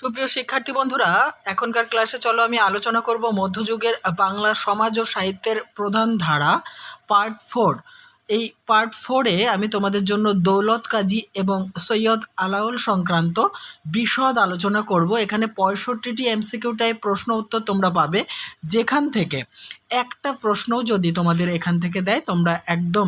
সুপ্রিয় শিক্ষার্থী বন্ধুরা, এখনকার ক্লাসে চলো আমি আলোচনা করব মধ্যযুগের বাংলা সমাজ ও সাহিত্যের প্রধান ধারা পার্ট 4। এই পার্ট 4-এ আমি তোমাদের জন্য দৌলত কাজী এবং সৈয়দ আলাওল সংক্রান্ত বিশদ আলোচনা করব। এখানে 65টি এমসিকিউ টাইপ প্রশ্ন উত্তর তোমরা পাবে, যেখান থেকে একটা প্রশ্নও যদি তোমাদের এখান থেকে দেয় তোমরা একদম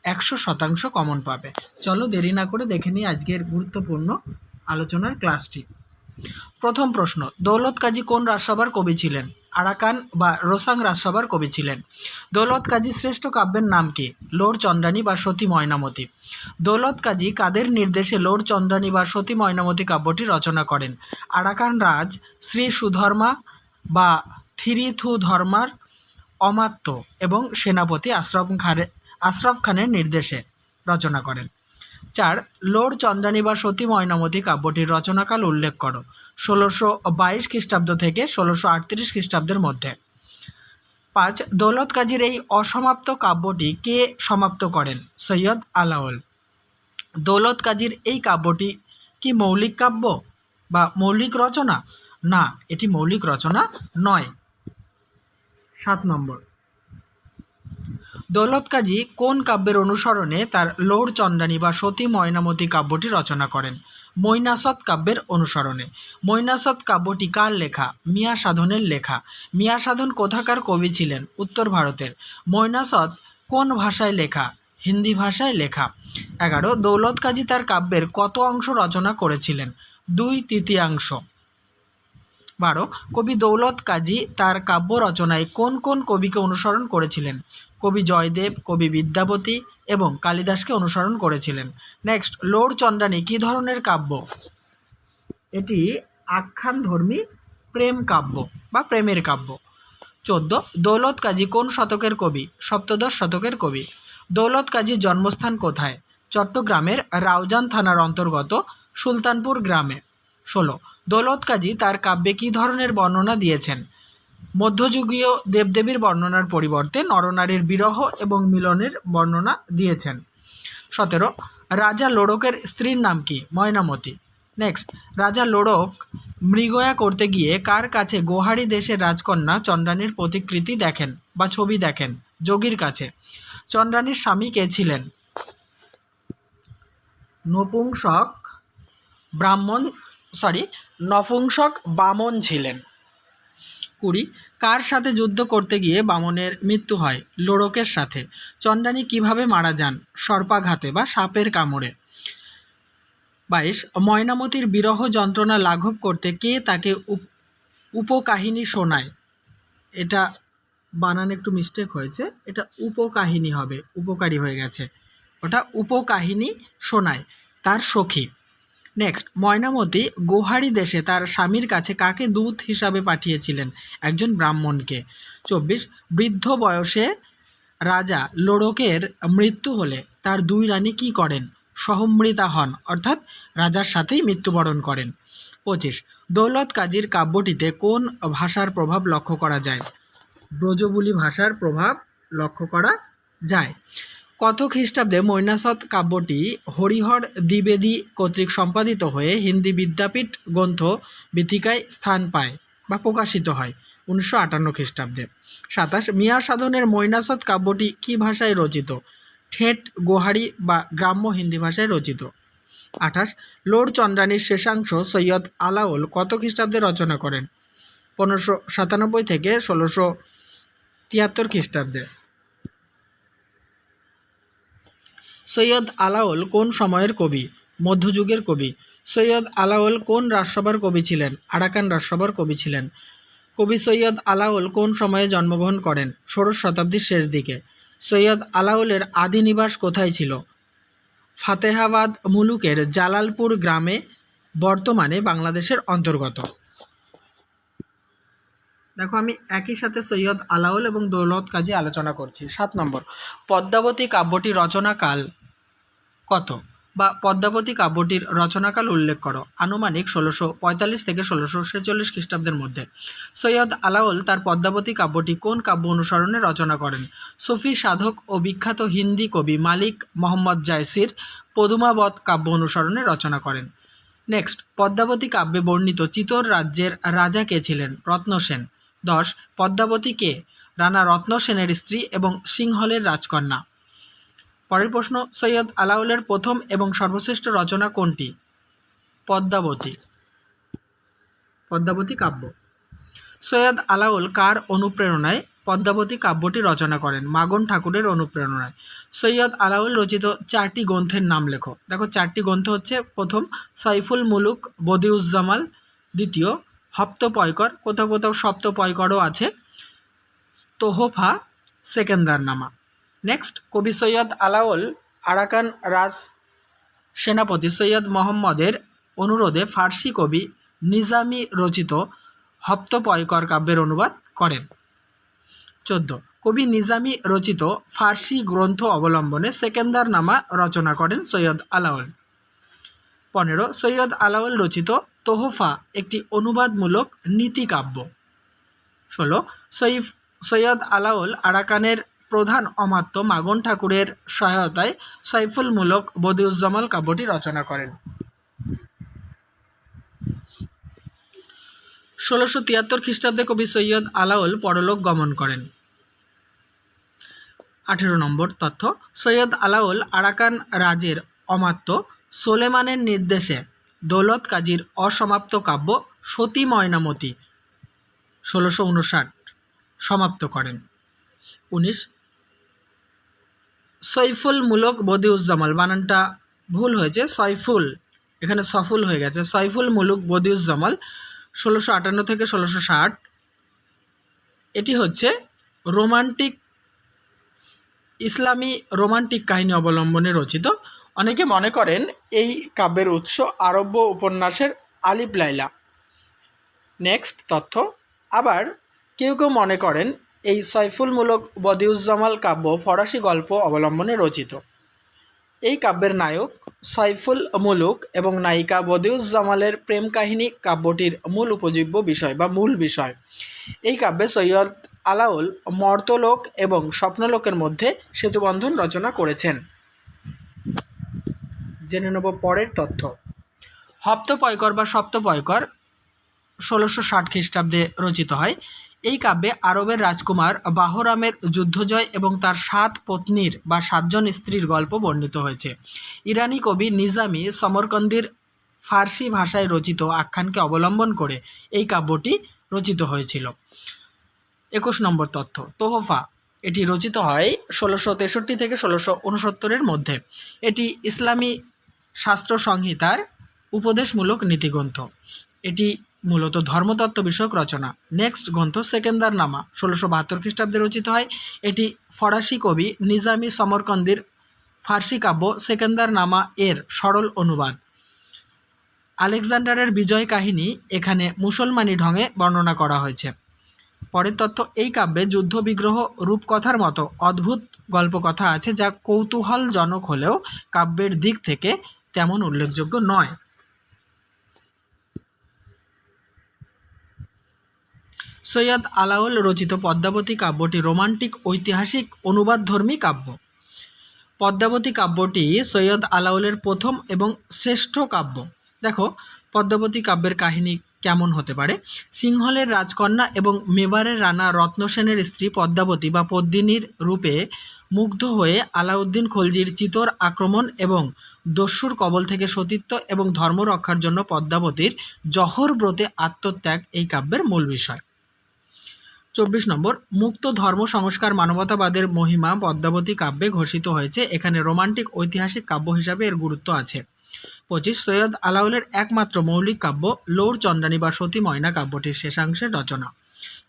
100% কমন পাবে। চলো দেরি না করে দেখে নিই আজকের গুরুত্বপূর্ণ আলোচনার ক্লাসটি। প্রথম প্রশ্ন, দৌলত কাজী কোন রাজসভার কবি ছিলেন? আরাকান বা রোসাং রাজসভার কবি ছিলেন। দৌলত কাজী শ্রেষ্ঠ কাব্যের নাম কি? লোর চন্দ্রানী বা সতী ময়নামতি। দৌলত কাজী কাদের নির্দেশে লোর চন্দ্রানী বা সতী ময়নামতি কাব্যটি রচনা করেন? আরাকান রাজ শ্রী সুধর্মা বা থিরিথু ধর্মার অমাত্য এবং সেনাপতি আশরাফ খানের নির্দেশে রচনা করেন। 4. লোর চন্দ্রানী বা সতী ময়নামতি কাব্যটির রচনাকাল উল্লেখ করো। 1622 খ্রিস্টাব্দ থেকে 1638 খ্রিস্টাব্দের মধ্যে। 5. দৌলত কাজীর এই অসমাপ্ত কাব্যটি কে সমাপ্ত করেন? সৈয়দ আলাওল। দৌলত কাজীর এই কাব্যটি কি মৌলিক কাব্য বা মৌলিক রচনা? না, এটি মৌলিক রচনা নয়। 7 নম্বর, দৌলত কাজী কোন কাব্যের অনুসরণে তার লোর চন্দ্রানী বা সতী ময়নামতি কাব্যটি রচনা করেন? মৈনাসৎ কাব্যের অনুসরণে। মৈনাসৎ কাব্যটি কার লেখা? মিয়া সাধনের লেখা। মিয়া সাধন কোথাকার কবি ছিলেন? উত্তর ভারতের। মৈনাসৎ কোন ভাষায় লেখা? হিন্দি ভাষায় লেখা। 11. দৌলত কাজী তার কাব্যের কত অংশ রচনা করেছিলেন? 2/3। 12. কবি দৌলত কাজী তার কাব্য রচনায় কোন কোন কবিকে অনুসরণ করেছিলেন? কবি জয়দেব, কবি বিদ্যাপতি এবং কালিদাসকে অনুসরণ করেছিলেন। নেক্সট, লোর চন্দ্রানী কী ধরনের কাব্য? এটি আখ্যানধর্মী প্রেম কাব্য বা প্রেমের কাব্য। 14. দৌলত কাজী কোন শতকের কবি? সপ্তদশ শতকের কবি। দৌলত কাজীর জন্মস্থান কোথায়? চট্টগ্রামের রাউজান থানার অন্তর্গত সুলতানপুর গ্রামে। 16. দৌলত কাজী তার কাব্যে কী ধরনের বর্ণনা দিয়েছেন? মধ্যযুগীয় দেবদেবীর বর্ণনার পরিবর্তে নরনারীর বিরহ এবং মিলনের বর্ণনা দিয়েছেন। 17. রাজা লোড়কের স্ত্রীর নাম কি? ময়নামতি। নেক্সট, রাজা লোড়ক মৃগয়া করতে গিয়ে কার কাছে গোহারি দেশের রাজকন্যা চন্দ্রানীর প্রতিকৃতি দেখেন বা ছবি দেখেন? যোগীর কাছে। চন্দ্রানীর স্বামী কে ছিলেন? নপুংসক বামন ছিলেন। 20. কার সাথে যুদ্ধ করতে গিয়ে বামনের মৃত্যু হয়? লোড়কের সাথে। চন্দ্রানী কিভাবে মারা যান? সর্পাঘাতে বা সাপের কামড়ে। 22. ময়নামতির বিরহ যন্ত্রণা লাঘব করতে কে তাকে উপকাহিনী শোনায়? এটা বানান একটু মিস্টেক হয়েছে, এটা উপকাহিনী হবে, উপকারী হয়ে গেছে, ওটা উপকাহিনী শোনায় তার সখী। নেক্সট, ময়নামতি গোহারি দেশে তার স্বামীর কাছে কাকে দূত হিসাবে পাঠিয়েছিলেন? একজন ব্রাহ্মণকে। 24. বৃদ্ধ বয়সে রাজা লোড়কের মৃত্যু হলে তার 2 রানী কী করেন? সহমৃতা হন, অর্থাৎ রাজার সাথেই মৃত্যুবরণ করেন। 25. দৌলত কাজীর কাব্যটিতে কোন ভাষার প্রভাব লক্ষ্য করা যায়? ব্রজবুলি ভাষার প্রভাব লক্ষ্য করা যায়। কত খ্রিস্টাব্দে মৈনাসৎ কাব্যটি হরিহর দ্বিবেদী কর্তৃক সম্পাদিত হয়ে হিন্দি বিদ্যাপীঠ গ্রন্থ বীথিকায় স্থান পায় বা প্রকাশিত হয়? 1958 খ্রিস্টাব্দে। 27. মিয়া সাধনের মৈনাসৎ কাব্যটি কী ভাষায় রচিত? ঠেট গোহারি বা গ্রাম্য হিন্দি ভাষায় রচিত। 28. লোর চন্দ্রানীর শেষাংশ সৈয়দ আলাওল কত খ্রিস্টাব্দে রচনা করেন? 1597 থেকে 1673 খ্রিস্টাব্দে। সৈয়দ আলাওল কোন সময়ের কবি? মধ্যযুগের কবি। সৈয়দ আলাওল কোন রাজসভার কবি ছিলেন? আরাকান রাজসভার কবি ছিলেন। কবি সৈয়দ আলাওল কোন সময়ে জন্মগ্রহণ করেন? 16 শতাব্দীর শেষ দিকে। সৈয়দ আলাওলের আদি নিবাস কোথায় ছিল? ফাতেহাবাদ মুলুকের জালালপুর গ্রামে, বর্তমানে বাংলাদেশের অন্তর্গত। দেখো, আমি একই সাথে সৈয়দ আলাওল এবং দৌলত কাজী আলোচনা করছি। 7 নম্বর, পদ্মাবতী কাব্যটি রচনাকাল কত বা পদ্মাবতী কাব্যটির রচনাকাল উল্লেখ করো। আনুমানিক 1645 থেকে 1646 খ্রিস্টাব্দের মধ্যে। সৈয়দ আলাওল তার পদ্মাবতী কাব্যটি কোন কাব্য অনুসরণে রচনা করেন? সুফি সাধক ও বিখ্যাত হিন্দি কবি মালিক মোহাম্মদ জায়সির পদুমাবত কাব্য অনুসরণে রচনা করেন। নেক্সট, পদ্মাবতী কাব্যে বর্ণিত চিতোর রাজ্যের রাজা কে ছিলেন? রত্নসেন। 10, পদ্মাবতী কে? রানা রত্নসেনের স্ত্রী এবং সিংহলের রাজকন্যা। পরের প্রশ্ন, সৈয়দ আলাওলের প্রথম এবং সর্বশ্রেষ্ঠ রচনা কোনটি? পদ্মাবতী। পদ্মাবতী কাব্য। সৈয়দ আলাওল কার অনুপ্রেরণায় পদ্মাবতী কাব্যটি রচনা করেন? মাগন ঠাকুরের অনুপ্রেরণায়। সৈয়দ আলাওল রচিত 4টি গ্রন্থের নাম লেখো। দেখো 4টি গ্রন্থ হচ্ছে, প্রথম সাইফুল মুলুক বদিউজ্জামাল, দ্বিতীয় হপ্তপয়কর, কোথাও কোথাও সপ্তপয়করও আছে, তোহফা, সেকেন্দারনামা। নেক্সট, কবি সৈয়দ আলাওল আরাকান রাজ সেনাপতি সৈয়দ মোহাম্মদের অনুরোধে ফার্সি কবি নিজামি রচিত হপ্তপয়কর কাব্যের অনুবাদ করেন। 14, কবি নিজামি রচিত ফার্সি গ্রন্থ অবলম্বনে সেকেন্দারনামা রচনা করেন সৈয়দ আলাওল। 15, সৈয়দ আলাওল রচিত তোহফা একটি অনুবাদমূলক নীতিকাব্য। 16, সৈয়দ আলাওল আরাকানের প্রধান অমাত্য মাগন ঠাকুরের সহায়তায় সাইফুল মুলক বদিউজ্জামাল কাব্যটি রচনা করেন। 1673 খ্রিস্টাব্দে কবি সৈয়দ আলাওল পরলোক গমন করেন। 18 নম্বর তথ্য, সৈয়দ আলাওল আরাকান রাজের অমাত্য সোলেমানের নির্দেশে দৌলত কাজীর অসমাপ্ত কাব্য সতী ময়নামতি 1659 সমাপ্ত করেন। 19, সৈফুল মুলক বদিউজ্জামাল, বানানটা ভুল হয়েছে, সৈফুল, এখানে সফুল হয়ে গেছে, সৈফুল মুলুক বদিউজ্জামাল 1658 থেকে 1660। এটি হচ্ছে রোমান্টিক, ইসলামী রোমান্টিক কাহিনী অবলম্বনে রচিত। অনেকে মনে করেন এই কাব্যের উৎস আরব্য উপন্যাসের আলিফ লাইলা। নেক্সট তথ্য, আবার কেউ কেউ মনে করেন এই সাইফুল মুলক বদিউজ্জামাল কাব্য ফরাসি গল্প অবলম্বনে রচিত। এই কাব্যের নায়ক সাইফুল মুলুক এবং নায়িকা বদিউজ্জামালের প্রেম কাহিনী কাব্যটির মূল উপজীব্য বিষয় বা মূল বিষয়। এই কাব্যে সৈয়দ আলাওল মর্তলোক এবং স্বপ্নলোকের মধ্যে সেতুবন্ধন রচনা করেছেন। জেনে নেব পরের তথ্য। হপ্তপয়কর বা সপ্তপয়কর 1660 খ্রিস্টাব্দে রচিত হয়। এই কাব্যে আরবের রাজকুমার বাহরামের যুদ্ধজয় এবং তার 7 পত্নীর বা 7 জন স্ত্রীর গল্প বর্ণিত হয়েছে। ইরানি কবি নিজামি সমরকন্দির ফার্সি ভাষায় রচিত আখ্যানকে অবলম্বন করে এই কাব্যটি রচিত হয়েছিল। 21 নম্বর তথ্য, তোহফা এটি রচিত হয় 1663 থেকে 1669 মধ্যে। এটি ইসলামী শাস্ত্র সংহিতার উপদেশমূলক নীতিগ্রন্থ। এটি মূলত ধর্মতত্ত্ব বিষয়ক রচনা। নেক্সট গ্রন্থ সেকেন্দারনামা 1672 খ্রিস্টাব্দে রচিত হয়। এটি ফরাসি কবি নিজামি সমরকন্দির ফার্সি কাব্য সেকেন্দারনামা এর সরল অনুবাদ। আলেকজান্ডারের বিজয় কাহিনী এখানে মুসলমানি ঢঙে বর্ণনা করা হয়েছে। পরের তথ্য, এই কাব্যে যুদ্ধ বিগ্রহ রূপকথার মতো অদ্ভুত গল্পকথা আছে যা কৌতূহলজনক হলেও কাব্যের দিক থেকে তেমন উল্লেখযোগ্য নয়। সৈয়দ আলাওল রচিত পদ্মাবতী কাব্যটি রোমান্টিক ঐতিহাসিক অনুবাদধর্মী কাব্য। পদ্মাবতী কাব্যটি সৈয়দ আলাওলের প্রথম এবং শ্রেষ্ঠ কাব্য। দেখো পদ্মাবতী কাব্যের কাহিনী কেমন হতে পারে। সিংহলের রাজকন্যা এবং মেবারের রানা রত্নসেনের স্ত্রী পদ্মাবতী বা পদ্মিনীর রূপে মুগ্ধ হয়ে আলাউদ্দিন খলজির চিতোর আক্রমণ এবং দস্যুর কবল থেকে সতীত্ব এবং ধর্ম রক্ষার জন্য পদ্মাবতীর জহর ব্রতে আত্মত্যাগ এই কাব্যের মূল বিষয়। 24 নম্বর, মুক্ত ধর্ম সংস্কার মানবতাবাদের মহিমা পদ্মাবতী কাব্যে ঘোষিত হয়েছে। এখানে রোমান্টিক ঐতিহাসিক কাব্য হিসাবে এর গুরুত্ব আছে। 25, সৈয়দ আলাওলের একমাত্র মৌলিক কাব্য লৌর চন্দ্রানী বা সতী ময়না কাব্যটির শেষাংশের রচনা।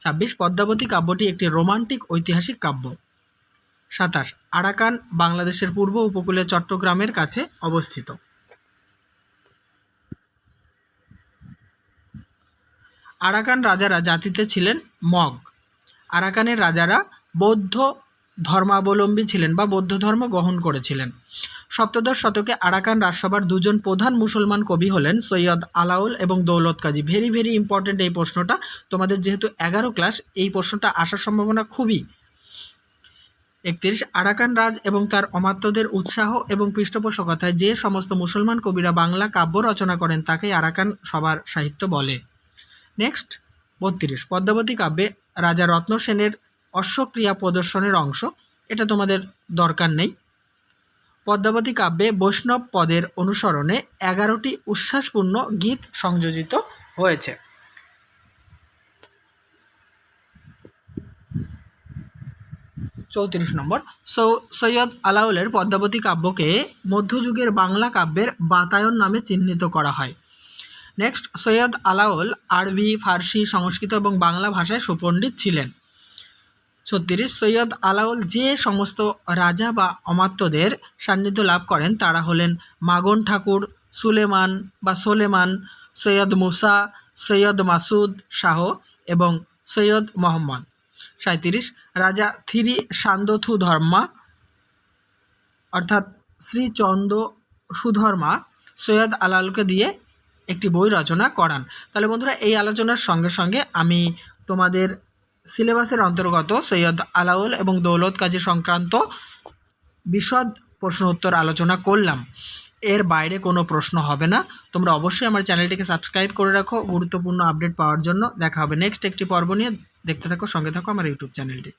26, পদ্মাবতী কাব্যটি একটি রোমান্টিক ঐতিহাসিক কাব্য। 27, আরাকান বাংলাদেশের পূর্ব উপকূলে চট্টগ্রামের কাছে অবস্থিত। আরাকান রাজারা জাতিতে ছিলেন মগ। আরাকানের রাজারা বৌদ্ধ ধর্মাবলম্বী ছিলেন বা বৌদ্ধ ধর্ম গ্রহণ করেছিলেন। সপ্তদশ শতকে আরাকান রাজসভার দুজন প্রধান মুসলমান কবি হলেন সৈয়দ আলাওল এবং দৌলত কাজী। ভেরি ভেরি ইম্পর্টেন্ট এই প্রশ্নটা, তোমাদের যেহেতু 11 ক্লাস, এই প্রশ্নটা আসার সম্ভাবনা খুবই। 31 আরাকান রাজ এবং তার অমাত্যদের উৎসাহ এবং পৃষ্ঠপোষকতায় যে সমস্ত মুসলমান কবিরা বাংলা কাব্য রচনা করেন তাকেই আরাকান সভার সাহিত্য বলে। নেক্সট 32 পদ্মাবতী কাব্যে রাজা রত্ন সেনের অশ্বক্রিয়া প্রদর্শনের অংশ, এটা তোমাদের দরকার নেই। পদ্মাবতী কাব্যে বৈষ্ণব পদের অনুসরণে 11টি উচ্ছ্বাসপূর্ণ গীত সংযোজিত হয়েছে। চৌত্রিশ নম্বর সৈয়দ আলাওলের পদ্মাবতী কাব্যকে মধ্যযুগের বাংলা কাব্যের বাতায়ন নামে চিহ্নিত করা হয়। নেক্সট সৈয়দ আলাওল আরবি, ফার্সি, সংস্কৃত এবং বাংলা ভাষায় সুপণ্ডিত ছিলেন। 36 সৈয়দ আলাওল যে সমস্ত রাজা বা অমাত্যদের সান্নিধ্য লাভ করেন তারা হলেন মাগন ঠাকুর, সোলেমান, সৈয়দ মুসা, সৈয়দ মাসুদ শাহ এবং সৈয়দ মোহাম্মদ। 37 রাজা থিরি সান্দথু ধর্মা অর্থাৎ শ্রীচন্দ সুধর্মা সৈয়দ আলাওলকে দিয়ে একটি বই রচনা করান। তাহলে বন্ধুরা, এই আলোচনার সঙ্গে সঙ্গে আমি তোমাদের সিলেবাসের অন্তর্গত সৈয়দ আলাওল এবং দৌলত কাজী সংক্রান্ত বিশদ প্রশ্ন উত্তর আলোচনা করলাম। এর বাইরে কোনো প্রশ্ন হবে না। তোমরা অবশ্যই আমার চ্যানেলটিকে সাবস্ক্রাইব করে রাখো গুরুত্বপূর্ণ আপডেট পাওয়ার জন্য। দেখা হবে নেক্সট একটি পর্ব নিয়ে। দেখতে থাকো, সঙ্গে থাকো আমার ইউটিউব চ্যানেলটি।